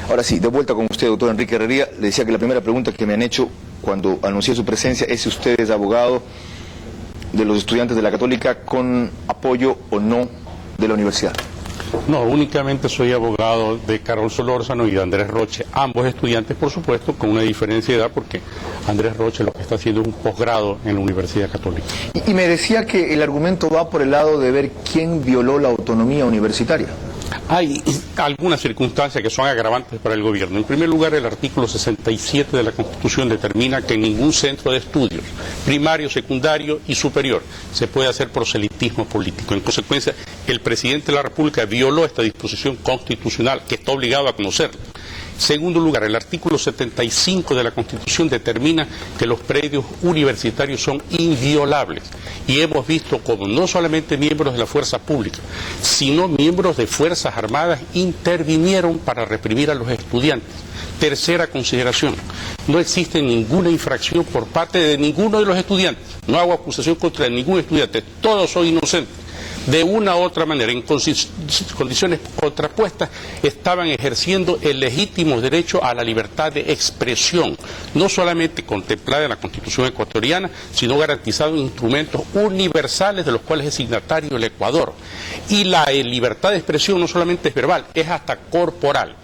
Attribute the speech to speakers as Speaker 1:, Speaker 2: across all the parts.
Speaker 1: Ahora sí, de vuelta con usted, doctor Enrique Herrería. Le decía que la primera pregunta que me han hecho cuando anuncié su presencia es si usted es abogado de los estudiantes de la Católica con apoyo o no de la universidad.
Speaker 2: No, únicamente soy abogado de Carol Solórzano y de Andrés Roche, ambos estudiantes, por supuesto, con una diferencia de edad, porque Andrés Roche lo que está haciendo es un posgrado en la Universidad Católica.
Speaker 1: Y me decía que el argumento va por el lado de ver quién violó la autonomía universitaria.
Speaker 2: Hay algunas circunstancias que son agravantes para el gobierno. En primer lugar, el artículo 67 de la Constitución determina que en ningún centro de estudios, primario, secundario y superior, se puede hacer proselitismo político. En consecuencia, el presidente de la República violó esta disposición constitucional, que está obligado a conocerla. En segundo lugar, el artículo 75 de la Constitución determina que los predios universitarios son inviolables. Y hemos visto como no solamente miembros de la fuerza pública, sino miembros de Fuerzas Armadas intervinieron para reprimir a los estudiantes. Tercera consideración, no existe ninguna infracción por parte de ninguno de los estudiantes. No hago acusación contra ningún estudiante, todos son inocentes. De una u otra manera, en condiciones contrapuestas, estaban ejerciendo el legítimo derecho a la libertad de expresión, no solamente contemplada en la Constitución ecuatoriana, sino garantizado en instrumentos universales de los cuales es signatario el Ecuador. Y la libertad de expresión no solamente es verbal, es hasta corporal.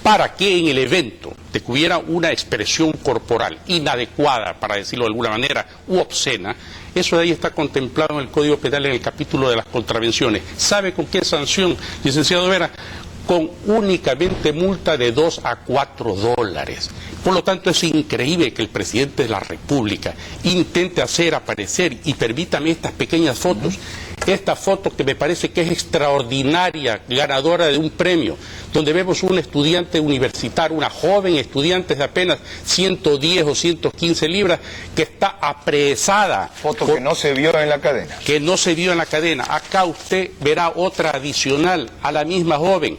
Speaker 2: Para que en el evento de que hubiera una expresión corporal inadecuada, para decirlo de alguna manera, u obscena, eso de ahí está contemplado en el Código Penal en el capítulo de las contravenciones. ¿Sabe con qué sanción, licenciado Vera? Con únicamente multa de $2 a $4. Por lo tanto, es increíble que el presidente de la República intente hacer aparecer, y permítame estas pequeñas fotos, esta foto que me parece que es extraordinaria, ganadora de un premio, donde vemos un estudiante universitario, una joven estudiante de apenas 110 o 115 libras, que está apresada.
Speaker 1: Foto que no se vio en la cadena.
Speaker 2: Que no se vio en la cadena. Acá usted verá otra adicional a la misma joven,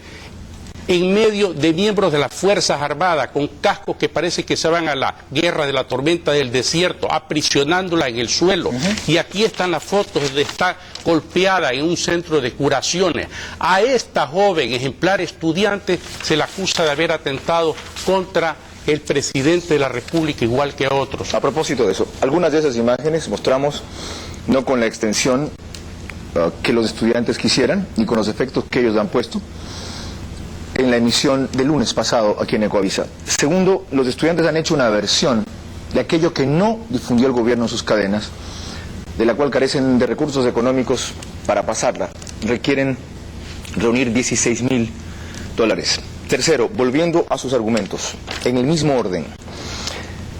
Speaker 2: en medio de miembros de las Fuerzas Armadas, con cascos que parece que se van a la guerra de la tormenta del desierto, aprisionándola en el suelo. Y aquí están las fotos donde está golpeada en un centro de curaciones. A esta joven ejemplar estudiante se le acusa de haber atentado contra el presidente de la República, igual que a otros.
Speaker 1: A propósito de eso, algunas de esas imágenes mostramos, no con la extensión que los estudiantes quisieran, ni con los efectos que ellos han puesto, en la emisión del lunes pasado aquí en Ecoavisa. Segundo, los estudiantes han hecho una versión de aquello que no difundió el gobierno en sus cadenas, de la cual carecen de recursos económicos para pasarla. Requieren reunir $16.000. Tercero, volviendo a sus argumentos, en el mismo orden,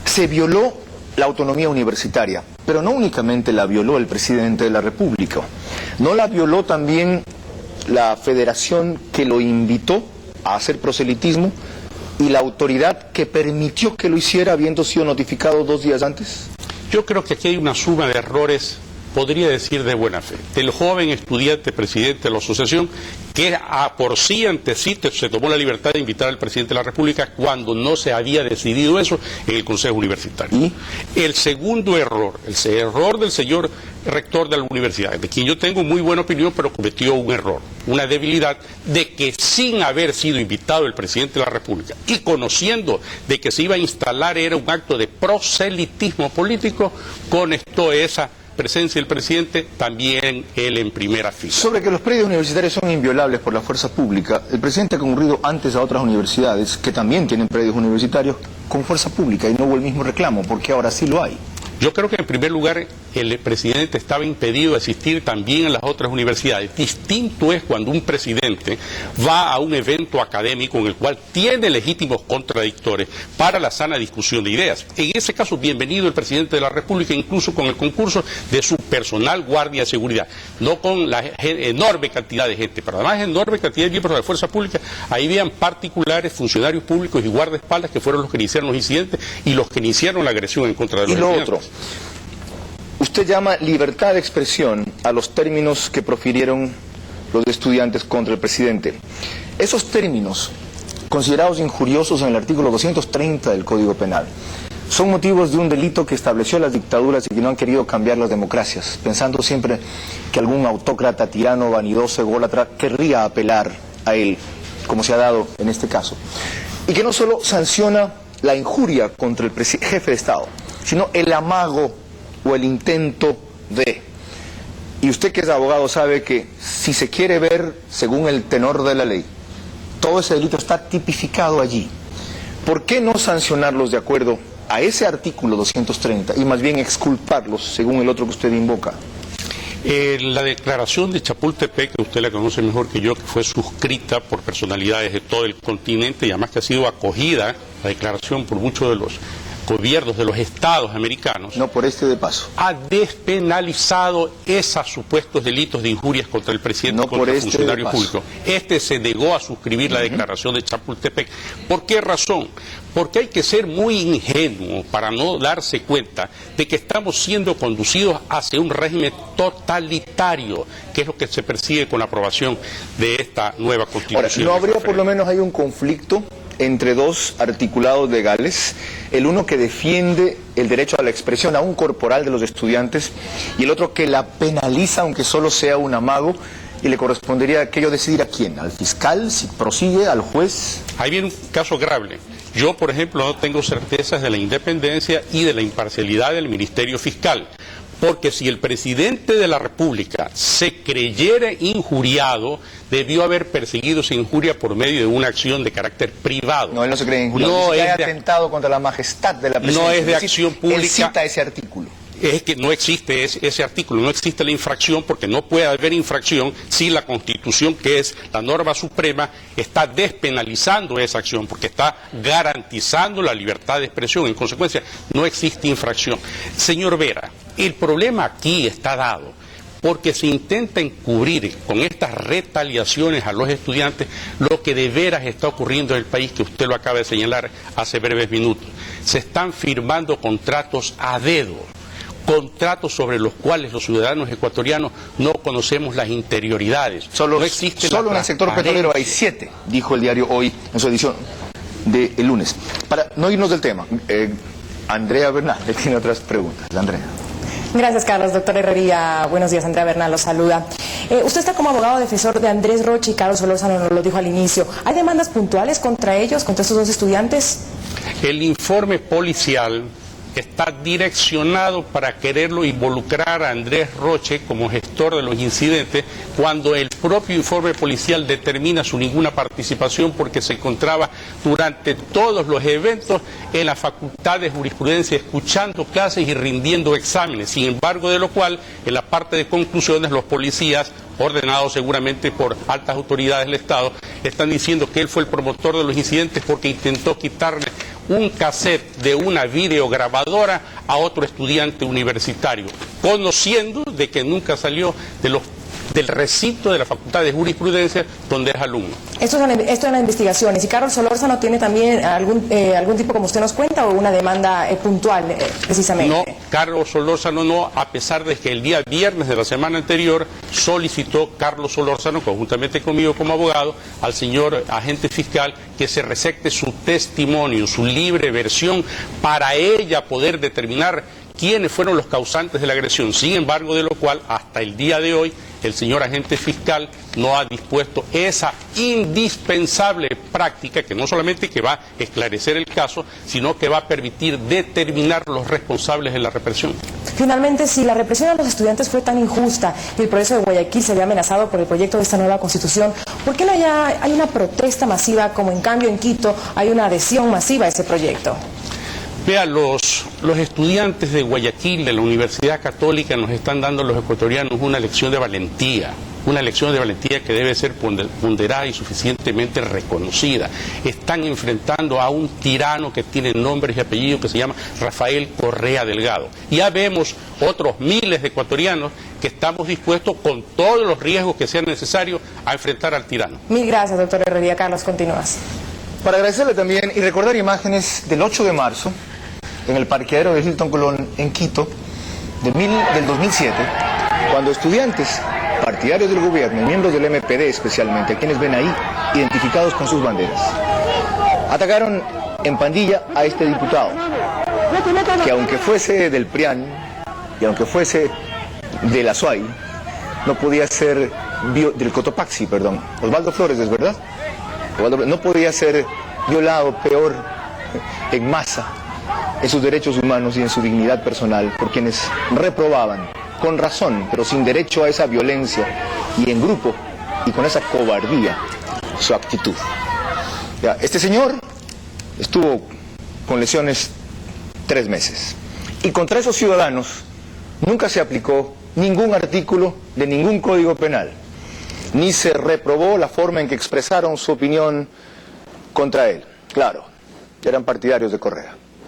Speaker 1: se violó la autonomía universitaria, pero no únicamente la violó el presidente de la República, no la violó también la federación que lo invitó a hacer proselitismo y la autoridad que permitió que lo hiciera, habiendo sido notificado 2 días antes.
Speaker 2: Yo creo que aquí hay una suma de errores, podría decir de buena fe, del joven estudiante presidente de la asociación, que por sí ante sí se tomó la libertad de invitar al presidente de la República cuando no se había decidido eso en el Consejo Universitario. ¿Y? El segundo error, el error del señor rector de la universidad, de quien yo tengo muy buena opinión, pero cometió un error, una debilidad, de que sin haber sido invitado el presidente de la República y conociendo de que se iba a instalar era un acto de proselitismo político, conectó esa presencia del presidente, también él en primera fila.
Speaker 1: Sobre que los predios universitarios son inviolables por la fuerza pública, el presidente ha concurrido antes a otras universidades que también tienen predios universitarios con fuerza pública y no hubo el mismo reclamo, porque ahora sí lo hay.
Speaker 2: Yo creo que en primer lugar el presidente estaba impedido de asistir también a las otras universidades. Distinto es cuando un presidente va a un evento académico en el cual tiene legítimos contradictores para la sana discusión de ideas. En ese caso, bienvenido el presidente de la República, incluso con el concurso de su personal guardia de seguridad, no con la enorme cantidad de gente, pero además enorme cantidad de miembros de la fuerza pública. Ahí habían particulares, funcionarios públicos y guardaespaldas que fueron los que iniciaron los incidentes y los que iniciaron la agresión en contra de los estudiantes.
Speaker 1: Y lo otro, usted llama libertad de expresión a los términos que profirieron los estudiantes contra el presidente. Esos términos, considerados injuriosos en el artículo 230 del Código Penal, son motivos de un delito que estableció las dictaduras y que no han querido cambiar las democracias, pensando siempre que algún autócrata, tirano, vanidoso, ególatra, querría apelar a él, como se ha dado en este caso. y que no solo sanciona la injuria contra el jefe de Estado, sino el amago o el intento de. Y usted que es abogado sabe que si se quiere ver según el tenor de la ley, todo ese delito está tipificado allí. ¿Por qué no sancionarlos de acuerdo a ese artículo 230 y más bien exculparlos según el otro que usted invoca?
Speaker 2: La declaración de Chapultepec, que usted la conoce mejor que yo, que fue suscrita por personalidades de todo el continente y además que ha sido acogida, la declaración, por muchos de los gobiernos de los estados americanos,
Speaker 1: no por este de paso,
Speaker 2: ha despenalizado esos supuestos delitos de injurias contra el presidente,
Speaker 1: no
Speaker 2: contra
Speaker 1: por
Speaker 2: el funcionario público. Este se negó a suscribir la declaración de Chapultepec. ¿Por qué razón? Porque hay que ser muy ingenuo para no darse cuenta de que estamos siendo conducidos hacia un régimen totalitario, que es lo que se persigue con la aprobación de esta nueva Constitución.
Speaker 1: Ahora, ¿no habría por lo menos hay un conflicto entre dos articulados legales, el uno que defiende el derecho a la expresión aún corporal de los estudiantes y el otro que la penaliza aunque solo sea un amago, y le correspondería aquello decidir a quién, al fiscal, si prosigue, al juez?
Speaker 2: Ahí viene un caso grave. Yo, por ejemplo, no tengo certezas de la independencia y de la imparcialidad del Ministerio Fiscal. Porque si el presidente de la República se creyera injuriado, debió haber perseguido esa injuria por medio de una acción de carácter privado.
Speaker 1: No, él no se cree injuriado.
Speaker 2: No
Speaker 1: es
Speaker 2: es
Speaker 1: atentado contra la majestad de la presidencia.
Speaker 2: No es de acción pública.
Speaker 1: Él cita ese artículo.
Speaker 2: Es que no existe ese artículo, no existe la infracción, porque no puede haber infracción si la Constitución, que es la norma suprema, está despenalizando esa acción, porque está garantizando la libertad de expresión. En consecuencia, no existe infracción. Señor Vera, el problema aquí está dado porque se intenta encubrir con estas retaliaciones a los estudiantes lo que de veras está ocurriendo en el país, que usted lo acaba de señalar hace breves minutos. Se están firmando contratos a dedo, contratos sobre los cuales los ciudadanos ecuatorianos no conocemos las interioridades.
Speaker 1: Solo
Speaker 2: no existe
Speaker 1: en el sector petrolero hay 7, dijo el diario Hoy en su edición del lunes. Para no irnos del tema, Andrea Bernal, él tiene otras preguntas. Andrea.
Speaker 3: Gracias, Carlos. Doctor Herrería, buenos días. Andrea Bernal los saluda. Usted está como abogado defensor de Andrés Roche y Carlos Solórzano, nos lo dijo al inicio. ¿Hay demandas puntuales contra ellos, contra estos dos estudiantes?
Speaker 2: El informe policial está direccionado para quererlo involucrar a Andrés Roche como gestor de los incidentes, cuando el propio informe policial determina su ninguna participación porque se encontraba durante todos los eventos en la Facultad de Jurisprudencia escuchando clases y rindiendo exámenes. Sin embargo, de lo cual, en la parte de conclusiones, los policías, ordenados seguramente por altas autoridades del Estado, están diciendo que él fue el promotor de los incidentes porque intentó quitarle un cassette de una videograbadora a otro estudiante universitario, conociendo de que nunca salió del recinto de la Facultad de Jurisprudencia donde es alumno.
Speaker 3: Esto es las investigaciones. ¿Y Carlos Solórzano tiene también algún tipo, como usted nos cuenta, o una demanda puntual, precisamente?
Speaker 2: No, Carlos Solórzano no, a pesar de que el día viernes de la semana anterior solicitó Carlos Solórzano, conjuntamente conmigo como abogado, al señor agente fiscal que se recepte su testimonio, su libre versión, para ella poder determinar quiénes fueron los causantes de la agresión. Sin embargo, de lo cual, hasta el día de hoy, el señor agente fiscal no ha dispuesto esa indispensable práctica que no solamente que va a esclarecer el caso, sino que va a permitir determinar los responsables de la represión.
Speaker 3: Finalmente, si la represión a los estudiantes fue tan injusta y el progreso de Guayaquil se ve amenazado por el proyecto de esta nueva Constitución, ¿por qué no hay una protesta masiva, como en cambio en Quito hay una adhesión masiva a ese proyecto?
Speaker 2: Vea, los estudiantes de Guayaquil, de la Universidad Católica, nos están dando a los ecuatorianos una lección de valentía que debe ser ponderada y suficientemente reconocida. Están enfrentando a un tirano que tiene nombres y apellidos, que se llama Rafael Correa Delgado. Ya vemos otros miles de ecuatorianos que estamos dispuestos, con todos los riesgos que sean necesarios, a enfrentar al tirano.
Speaker 3: Mil gracias, doctor Herrería. Carlos, continúas.
Speaker 1: Para agradecerle también y recordar imágenes del 8 de marzo, en el parqueadero de Hilton Colón, en Quito, del 2007, cuando estudiantes partidarios del gobierno y miembros del MPD especialmente, a quienes ven ahí identificados con sus banderas, atacaron en pandilla a este diputado, que aunque fuese del PRIAN y aunque fuese de la SUAY, no podía ser del Cotopaxi, perdón, Osvaldo Flores, ¿es verdad? No podía ser violado peor en masa en sus derechos humanos y en su dignidad personal por quienes reprobaban, con razón, pero sin derecho a esa violencia y en grupo y con esa cobardía, su actitud. Ya, este señor estuvo con lesiones 3 meses y contra esos ciudadanos nunca se aplicó ningún artículo de ningún código penal, ni se reprobó la forma en que expresaron su opinión contra él. Claro, eran partidarios de Correa.